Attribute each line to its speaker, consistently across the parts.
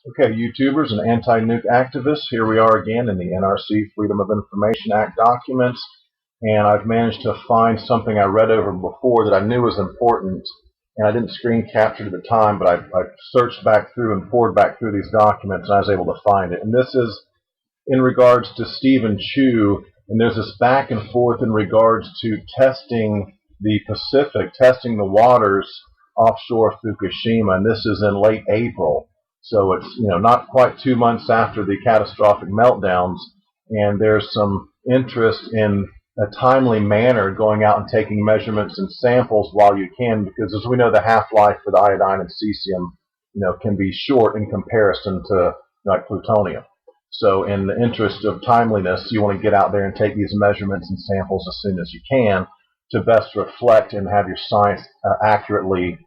Speaker 1: Okay, YouTubers and anti-nuke activists, here we are again in the NRC Freedom of Information Act documents, and I've managed to find something I read over before that I knew was important, and I didn't screen capture it at the time, but I searched back through and poured back through these documents, and I was able to find it. And this is in regards to Stephen Chu, and there's this back and forth in regards to testing the Pacific, testing the waters offshore Fukushima, and this is in late April. So it's not quite 2 months after the catastrophic meltdowns, and there's some interest in a timely manner going out and taking measurements and samples while you can, because as we know, the half-life for the iodine and cesium can be short in comparison to like plutonium. So in the interest of timeliness, you want to get out there and take these measurements and samples as soon as you can to best reflect and have your science accurately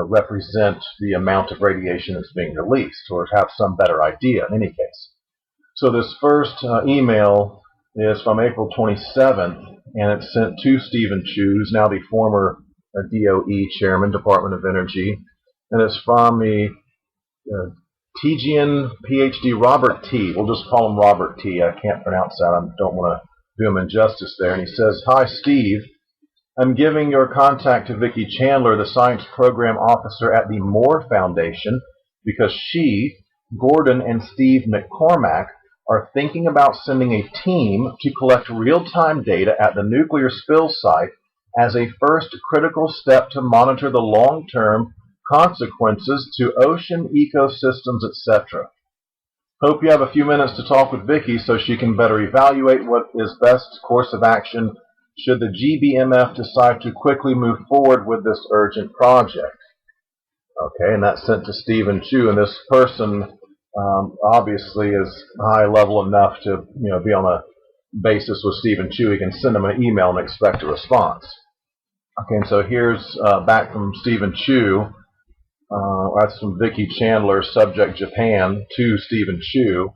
Speaker 1: represent the amount of radiation that's being released, or have some better idea in any case. So this first email is from April 27th, and it's sent to Stephen Chu, who's now the former DOE chairman, Department of Energy, and it's from the Tejian PhD Robert T. We'll just call him Robert T. I can't pronounce that. I don't want to do him injustice there. And he says, "Hi, Steve. I'm giving your contact to Vicki Chandler, the Science Program Officer at the Moore Foundation, because she, Gordon, and Steve McCormack are thinking about sending a team to collect real-time data at the nuclear spill site as a first critical step to monitor the long-term consequences to ocean ecosystems, etc. Hope you have a few minutes to talk with Vicki so she can better evaluate what is best course of action should the GBMF decide to quickly move forward with this urgent project." Okay, and that's sent to Stephen Chu, and this person obviously is high level enough to be on a basis with Stephen Chu. He can send him an email and expect a response. Okay, and so here's back from Stephen Chu. That's from Vicki Chandler, subject Japan, to Stephen Chu.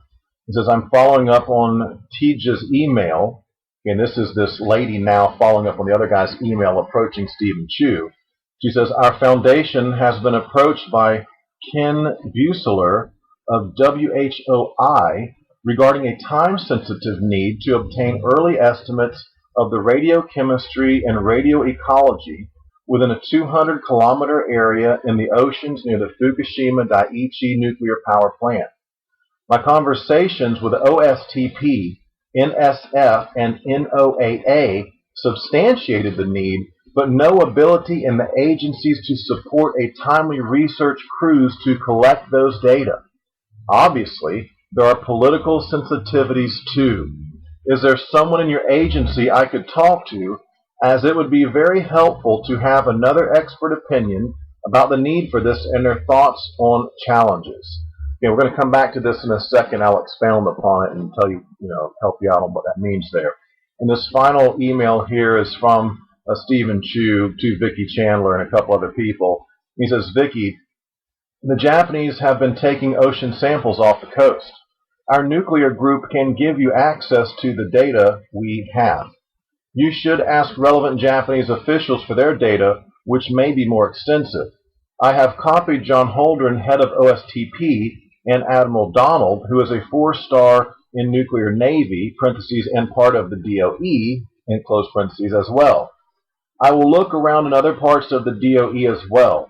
Speaker 1: It says, "I'm following up on Tija's email." And this is this lady now following up on the other guy's email approaching Stephen Chu. She says, "Our foundation has been approached by Ken Buseler of WHOI regarding a time-sensitive need to obtain early estimates of the radiochemistry and radioecology within a 200-kilometer area in the oceans near the Fukushima Daiichi nuclear power plant. My conversations with OSTP, NSF, and NOAA substantiated the need, but no ability in the agencies to support a timely research cruise to collect those data. Obviously, there are political sensitivities too. Is there someone in your agency I could talk to, as it would be very helpful to have another expert opinion about the need for this and their thoughts on challenges?" Okay, we're going to come back to this in a second. I'll expound upon it and tell you, help you out on what that means there. And this final email here is from Stephen Chu to Vicki Chandler and a couple other people. He says, "Vicki, the Japanese have been taking ocean samples off the coast. Our nuclear group can give you access to the data we have. You should ask relevant Japanese officials for their data, which may be more extensive. I have copied John Holdren, head of OSTP, and Admiral Donald, who is a 4-star in nuclear navy, parentheses, and part of the DOE, in close parentheses, as well. I will look around in other parts of the DOE as well.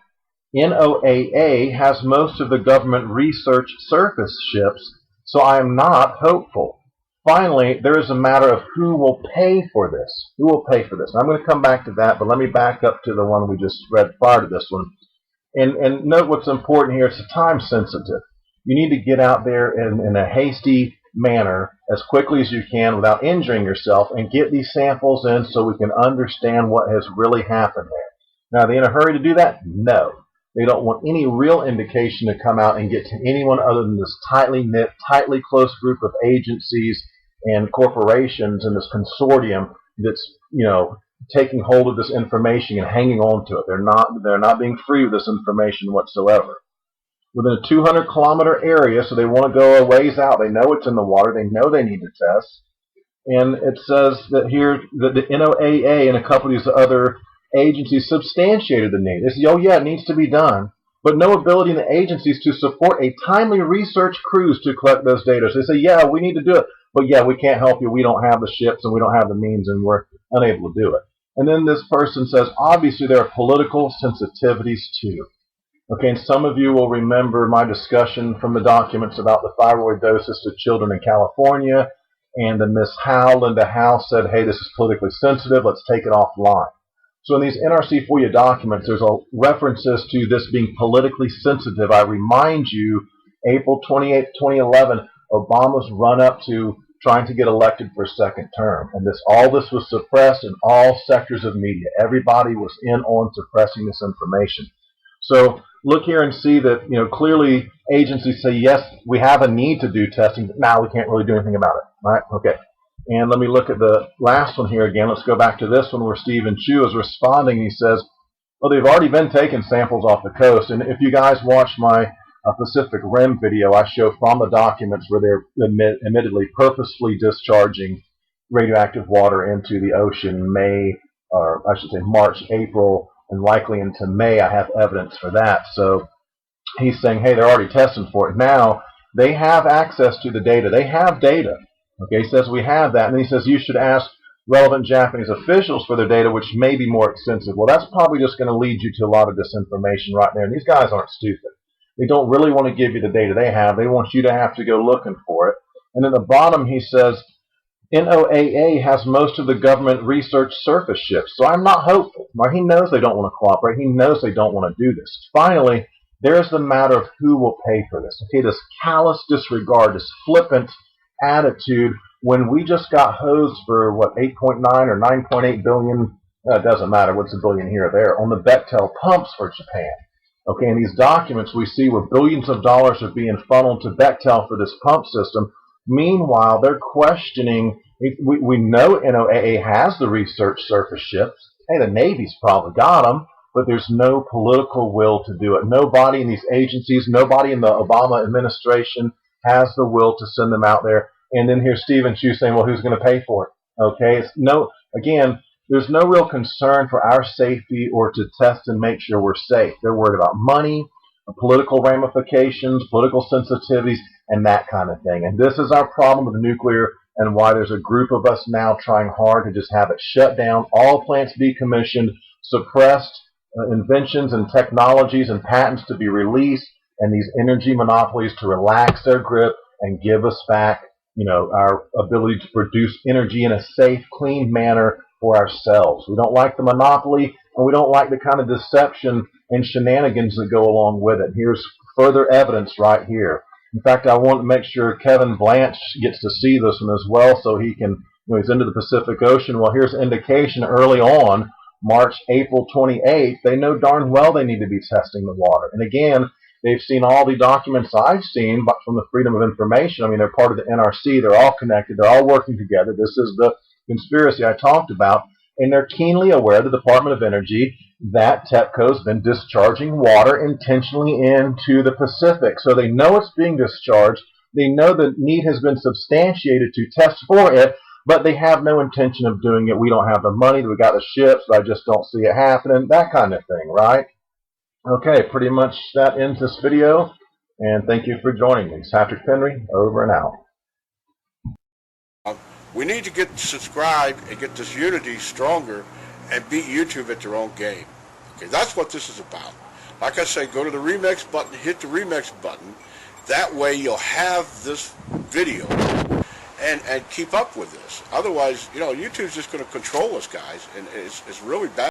Speaker 1: NOAA has most of the government research surface ships, so I am not hopeful. Finally, there is a matter of who will pay for this. Who will pay for this? And I'm going to come back to that, but let me back up to the one we just read prior to this one. And note what's important here. It's time sensitive. You need to get out there in a hasty manner as quickly as you can without injuring yourself and get these samples in so we can understand what has really happened there. Now, are they in a hurry to do that? No. They don't want any real indication to come out and get to anyone other than this tightly knit, tightly close group of agencies and corporations in this consortium that's, taking hold of this information and hanging on to it. They're not being free with this information whatsoever. Within a 200-kilometer area, so they want to go a ways out. They know it's in the water. They know they need to test. And it says that here that the NOAA and a couple of these other agencies substantiated the need. They say, oh yeah, it needs to be done. but no ability in the agencies to support a timely research cruise to collect those data. So they say, yeah, we need to do it, but yeah, we can't help you. We don't have the ships and we don't have the means and we're unable to do it. And then this person says, obviously there are political sensitivities too. Okay, and some of you will remember my discussion from the documents about the thyroid doses to children in California, and the Miss Howe, Linda Howe, said, hey, this is politically sensitive, let's take it offline. So in these NRC FOIA documents, there's references to this being politically sensitive. I remind you, April 28, 2011, Obama's run up to trying to get elected for a second term. And all this was suppressed in all sectors of media. Everybody was in on suppressing this information. So look here and see that, clearly agencies say, yes, we have a need to do testing, but now we can't really do anything about it. Right? Okay. And let me look at the last one here again. Let's go back to this one where Stephen Chu is responding. He says, well, they've already been taking samples off the coast. And if you guys watch my Pacific Rim video, I show from the documents where they're admittedly purposefully discharging radioactive water into the ocean March, April, and likely into May. I have evidence for that. So he's saying, hey, they're already testing for it. Now, they have access to the data. They have data. Okay, he says we have that. And then he says you should ask relevant Japanese officials for their data, which may be more extensive. Well, that's probably just going to lead you to a lot of disinformation right there. And these guys aren't stupid. They don't really want to give you the data they have. They want you to have to go looking for it. And at the bottom, he says, NDAA has most of the government research surface ships, so I'm not hopeful. Now, he knows they don't want to cooperate. He knows they don't want to do this. Finally, there's the matter of who will pay for this. Okay, this callous disregard, this flippant attitude when we just got hosed for, 8.9 or 9.8 billion, it doesn't matter what's a billion here or there, on the Bechtel pumps for Japan. Okay, in these documents we see where billions of dollars are being funneled to Bechtel for this pump system. Meanwhile, they're questioning, we know NDAA has the research surface ships. Hey, the Navy's probably got them, but there's no political will to do it. Nobody in these agencies, nobody in the Obama administration has the will to send them out there. And then here's Stephen Chu saying, well, who's going to pay for it? Okay, there's no real concern for our safety or to test and make sure we're safe. They're worried about money, political ramifications, political sensitivities, and that kind of thing. And this is our problem with nuclear and why there's a group of us now trying hard to just have it shut down, all plants decommissioned, suppressed, inventions and technologies and patents to be released, and these energy monopolies to relax their grip and give us back, our ability to produce energy in a safe, clean manner for ourselves. We don't like the monopoly, and we don't like the kind of deception and shenanigans that go along with it. Here's further evidence right here. In fact, I want to make sure Kevin Blanche gets to see this one as well so he can, he's into the Pacific Ocean. Well, here's indication early on, March, April 28th, they know darn well they need to be testing the water. And again, they've seen all the documents I've seen from the Freedom of Information. I mean, they're part of the NRC. They're all connected. They're all working together. This is the conspiracy I talked about. And they're keenly aware, the Department of Energy, that TEPCO's been discharging water intentionally into the Pacific. So they know it's being discharged. They know the need has been substantiated to test for it, but they have no intention of doing it. We don't have the money. We got the ships, but I just don't see it happening. That kind of thing, right? Okay, pretty much that ends this video. And thank you for joining me. It's Patrick Penry, over and out.
Speaker 2: We need to get subscribed and get this unity stronger and beat YouTube at their own game. Okay, that's what this is about. Like I say, go to the remix button, hit the remix button. That way you'll have this video and keep up with this. Otherwise, YouTube's just going to control us, guys, and it's really bad.